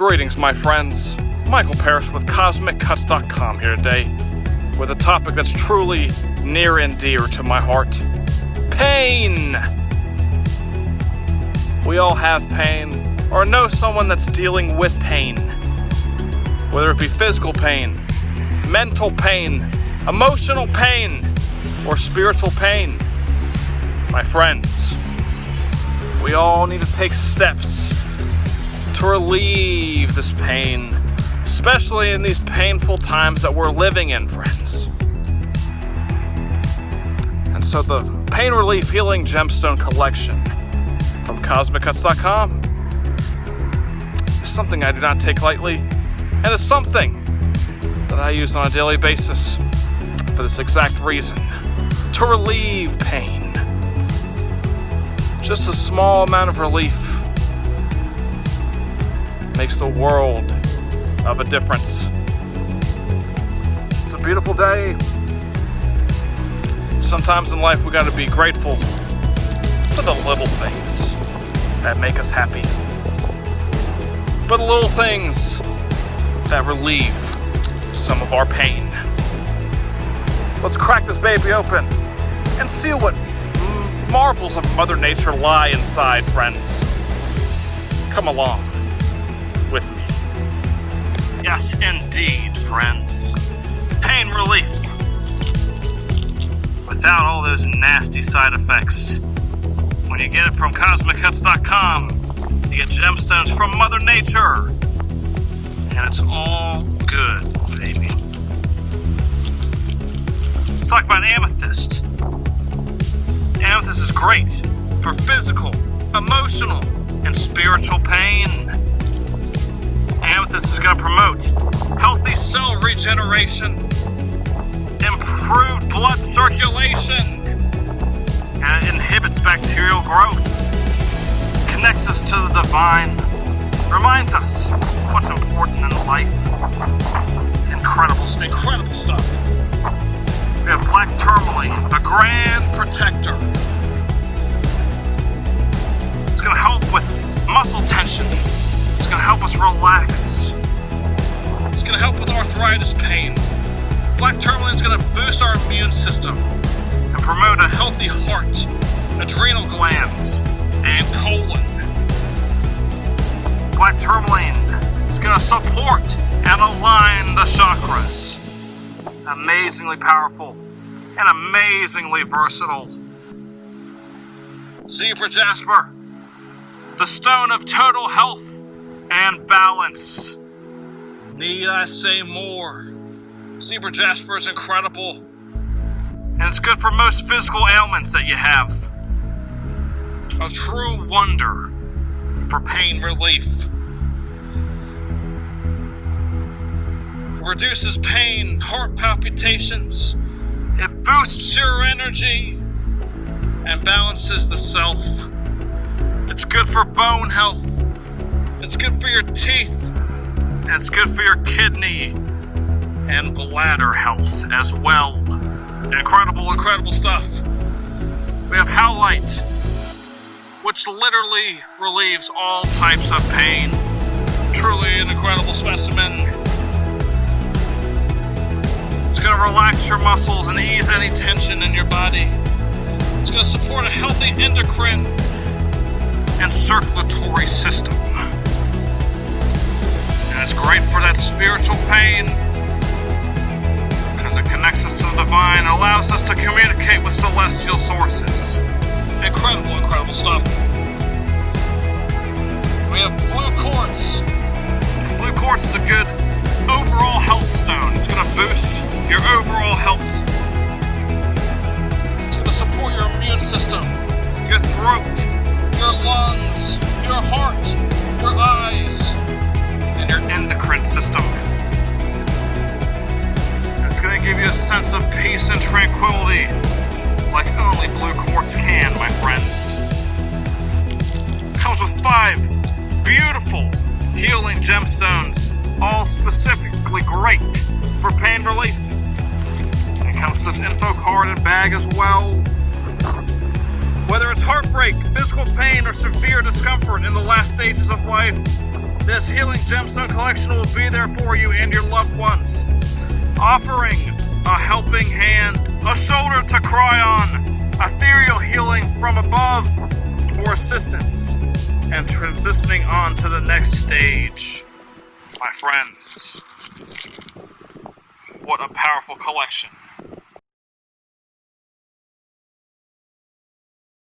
Greetings, my friends. Michael Parrish with CosmicCuts.com here today with a topic that's truly near and dear to my heart. Pain! We all have pain, or know someone that's dealing with pain. Whether it be physical pain, mental pain, emotional pain, or spiritual pain. My friends, we all need to take steps to relieve this pain, especially in these painful times that we're living in, friends. And so the Pain Relief Healing Gemstone Collection from CosmicCuts.com is something I do not take lightly, and is something that I use on a daily basis for this exact reason: to relieve pain. Just a small amount of relief makes the world of a difference. It's a beautiful day. Sometimes in life we gotta be grateful for the little things that make us happy, for the little things that relieve some of our pain. Let's crack this baby open and see what marvels of Mother Nature lie inside, friends. Come along with me. Yes, indeed, friends. Pain relief. Without all those nasty side effects. When you get it from CosmicCuts.com, you get gemstones from Mother Nature. And it's all good, baby. Let's talk about Amethyst. Amethyst is great for physical, emotional, and spiritual pain. Amethyst is going to promote healthy cell regeneration, improved blood circulation, and it inhibits bacterial growth, connects us to the divine, reminds us what's important in life. Incredible stuff. We have black tourmaline, a grand protector. It's going to help with muscle tension. It's going to help us relax. It's going to help with arthritis pain. Black tourmaline is going to boost our immune system and promote a healthy heart, adrenal glands, and colon. Black tourmaline is going to support and align the chakras. Amazingly powerful and amazingly versatile. Zebra jasper, the stone of total health and balance. Need I say more? Zebra jasper is incredible, and it's good for most physical ailments that you have. A true wonder for pain relief. Reduces pain, heart palpitations. It boosts your energy and balances the self. It's good for bone health. It's good for your teeth. And it's good for your kidney and bladder health as well. Incredible stuff. We have Howlite, which literally relieves all types of pain. Truly an incredible specimen. It's going to relax your muscles and ease any tension in your body. It's going to support a healthy endocrine and circulatory system. And it's great for that spiritual pain because it connects us to the divine and allows us to communicate with celestial sources. Incredible stuff. We have blue quartz. Blue quartz is a good overall health stone. It's going to boost your overall health. It's going to support your immune system, your throat, your lungs, your heart, your eyes, and your endocrine system. It's going to give you a sense of peace and tranquility like only blue quartz can, my friends. It comes with 5 beautiful healing gemstones, all specifically great for pain relief. It comes with this info card and bag as well. Whether it's heartbreak, physical pain, or severe discomfort in the last stages of life, This healing gemstone collection will be there for you and your loved ones, offering a helping hand, a shoulder to cry on, ethereal healing from above, or assistance, and transitioning on to the next stage. My friends, what a powerful collection.